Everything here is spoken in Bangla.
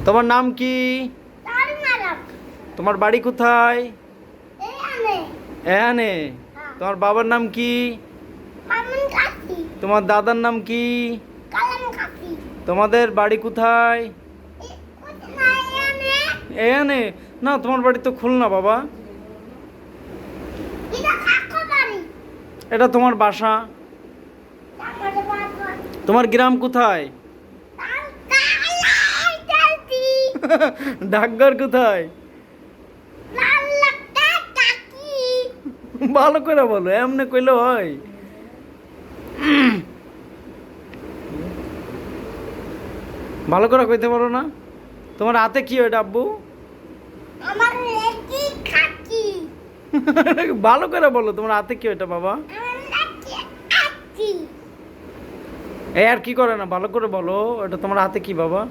তোমার নাম কি? তোমার বাড়ি কোথায়? এখানে। তোমার বাবার নাম কি? তোমার দাদার নাম কি? তোমাদের বাড়ি কোথায়? এখানে। না, তোমার বাড়ি তো খুলনা বাবা। এটা তোমার বাসা। তোমার গ্রাম কোথায়? ডাকঘর কোথায়? ভালো করে বলো, এমনি কইলে হয়? ভালো করে কইতে পারো না? তোমার হাতে কি ওইটা আব্বু? ভালো করে বলো, তোমার হাতে কি ওইটা বাবা? এই আর কি করে না, ভালো করে বলো, ওটা তোমার হাতে কি বাবা?